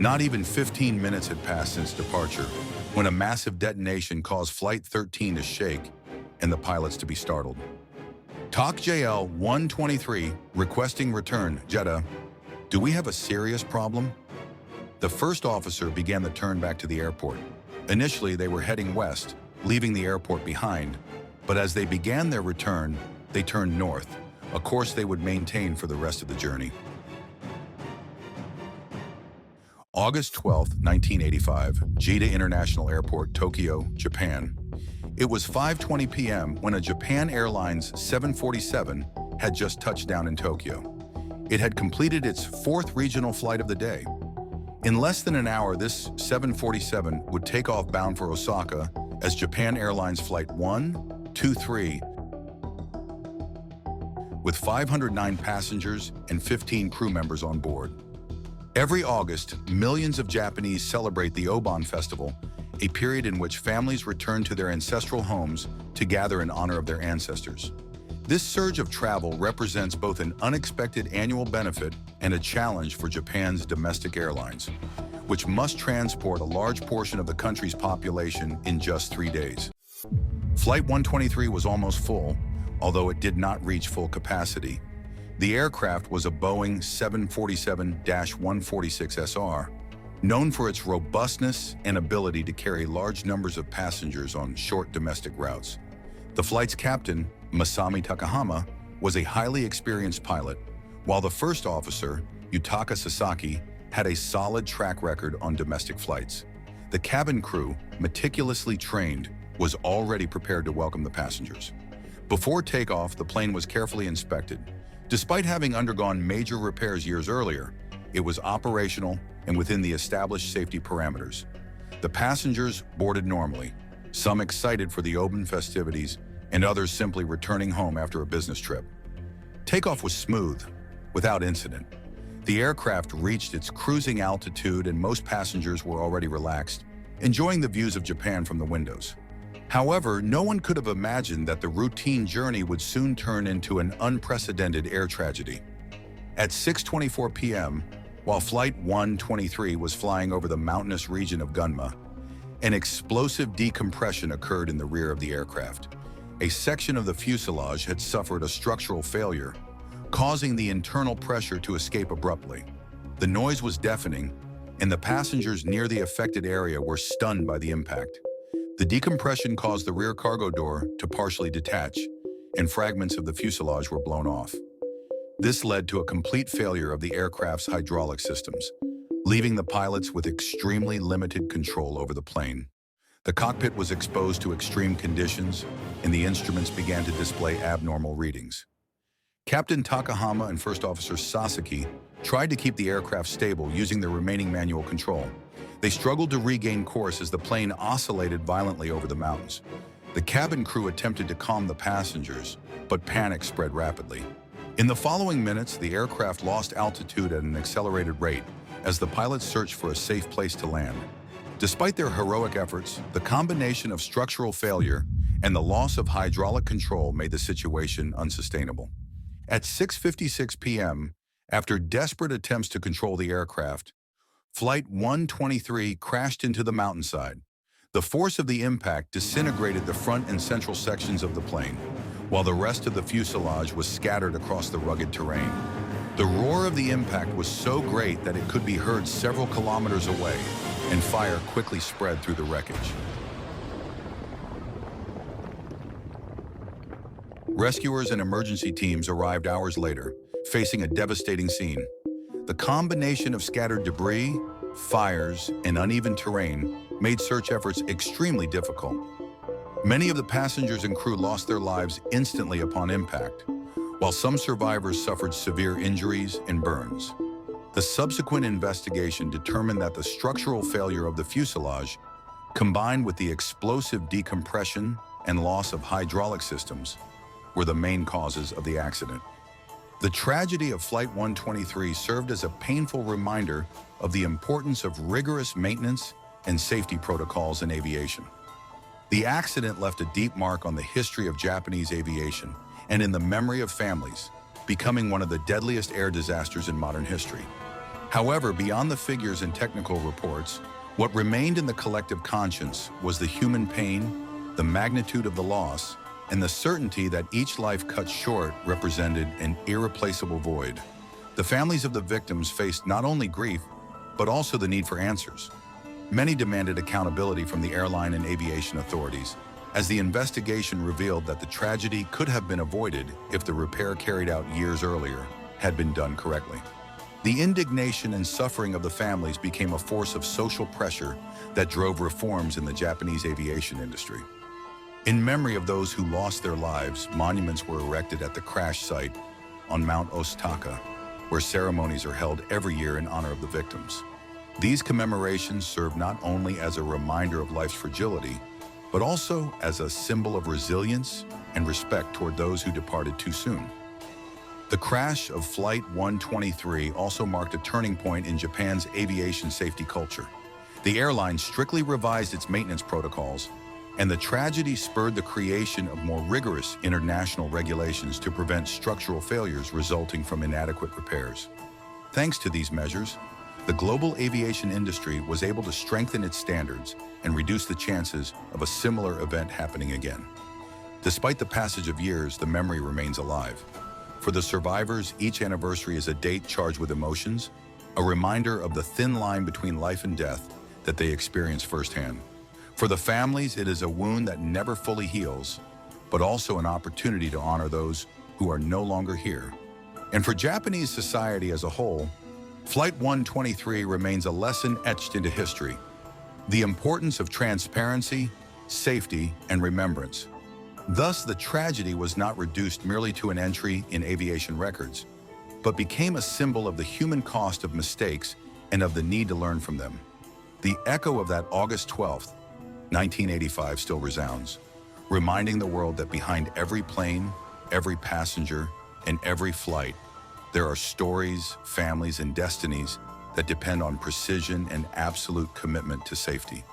Not even 15 minutes had passed since departure when a massive detonation caused Flight 13 to shake and the pilots to be startled. TAK JL 123 requesting return, Jeda. Do we have a serious problem? The first officer began the turn back to the airport. Initially, they were heading west, leaving the airport behind, but as they began their return, they turned north, a course they would maintain for the rest of the journey. August 12, 1985, Jeda International Airport, Tokyo, Japan. It was 5:20 p.m. when a Japan Airlines 747 had just touched down in Tokyo. It had completed its fourth regional flight of the day. In less than an hour, this 747 would take off bound for Osaka as Japan Airlines Flight 123 with 509 passengers and 15 crew members on board. Every August, millions of Japanese celebrate the Obon Festival, a period in which families return to their ancestral homes to gather in honor of their ancestors. This surge of travel represents both an unexpected annual benefit and a challenge for Japan's domestic airlines, which must transport a large portion of the country's population in just 3 days. Flight 123 was almost full, although it did not reach full capacity. The aircraft was a Boeing 747-146SR, known for its robustness and ability to carry large numbers of passengers on short domestic routes. The flight's captain, Masami Takahama, was a highly experienced pilot, while the first officer, Yutaka Sasaki, had a solid track record on domestic flights. The cabin crew, meticulously trained, was already prepared to welcome the passengers. Before takeoff, the plane was carefully inspected. Despite having undergone major repairs years earlier, it was operational and within the established safety parameters. The passengers boarded normally, some excited for the Obon festivities and others simply returning home after a business trip. Takeoff was smooth, without incident. The aircraft reached its cruising altitude and most passengers were already relaxed, enjoying the views of Japan from the windows. However, no one could have imagined that the routine journey would soon turn into an unprecedented air tragedy. At 6:24 p.m., while Flight 123 was flying over the mountainous region of Gunma, an explosive decompression occurred in the rear of the aircraft. A section of the fuselage had suffered a structural failure, causing the internal pressure to escape abruptly. The noise was deafening, and the passengers near the affected area were stunned by the impact. The decompression caused the rear cargo door to partially detach, and fragments of the fuselage were blown off. This led to a complete failure of the aircraft's hydraulic systems, leaving the pilots with extremely limited control over the plane. The cockpit was exposed to extreme conditions, and the instruments began to display abnormal readings. Captain Takahama and First Officer Sasaki tried to keep the aircraft stable using the remaining manual control. They struggled to regain course as the plane oscillated violently over the mountains. The cabin crew attempted to calm the passengers, but panic spread rapidly. In the following minutes, the aircraft lost altitude at an accelerated rate as the pilots searched for a safe place to land. Despite their heroic efforts, the combination of structural failure and the loss of hydraulic control made the situation unsustainable. At 6:56 p.m., after desperate attempts to control the aircraft, Flight 123 crashed into the mountainside. The force of the impact disintegrated the front and central sections of the plane, while the rest of the fuselage was scattered across the rugged terrain. The roar of the impact was so great that it could be heard several kilometers away, and fire quickly spread through the wreckage. Rescuers and emergency teams arrived hours later, facing a devastating scene. The combination of scattered debris, fires, and uneven terrain made search efforts extremely difficult. Many of the passengers and crew lost their lives instantly upon impact, while some survivors suffered severe injuries and burns. The subsequent investigation determined that the structural failure of the fuselage, combined with the explosive decompression and loss of hydraulic systems, were the main causes of the accident. The tragedy of Flight 123 served as a painful reminder of the importance of rigorous maintenance and safety protocols in aviation. The accident left a deep mark on the history of Japanese aviation and in the memory of families, becoming one of the deadliest air disasters in modern history. However, beyond the figures and technical reports, what remained in the collective conscience was the human pain, the magnitude of the loss, and the certainty that each life cut short represented an irreplaceable void. The families of the victims faced not only grief, but also the need for answers. Many demanded accountability from the airline and aviation authorities, as the investigation revealed that the tragedy could have been avoided if the repair carried out years earlier had been done correctly. The indignation and suffering of the families became a force of social pressure that drove reforms in the Japanese aviation industry. In memory of those who lost their lives, monuments were erected at the crash site on Mount Osutaka, where ceremonies are held every year in honor of the victims. These commemorations serve not only as a reminder of life's fragility, but also as a symbol of resilience and respect toward those who departed too soon. The crash of Flight 123 also marked a turning point in Japan's aviation safety culture. The airline strictly revised its maintenance protocols, and the tragedy spurred the creation of more rigorous international regulations to prevent structural failures resulting from inadequate repairs. Thanks to these measures, the global aviation industry was able to strengthen its standards and reduce the chances of a similar event happening again. Despite the passage of years, the memory remains alive. For the survivors, each anniversary is a date charged with emotions, a reminder of the thin line between life and death that they experienced firsthand. For the families, it is a wound that never fully heals, but also an opportunity to honor those who are no longer here. And for Japanese society as a whole, Flight 123 remains a lesson etched into history: the importance of transparency, safety, and remembrance. Thus, the tragedy was not reduced merely to an entry in aviation records, but became a symbol of the human cost of mistakes and of the need to learn from them. The echo of that August 12th, 1985 still resounds, reminding the world that behind every plane, every passenger, and every flight, there are stories, families, and destinies that depend on precision and absolute commitment to safety.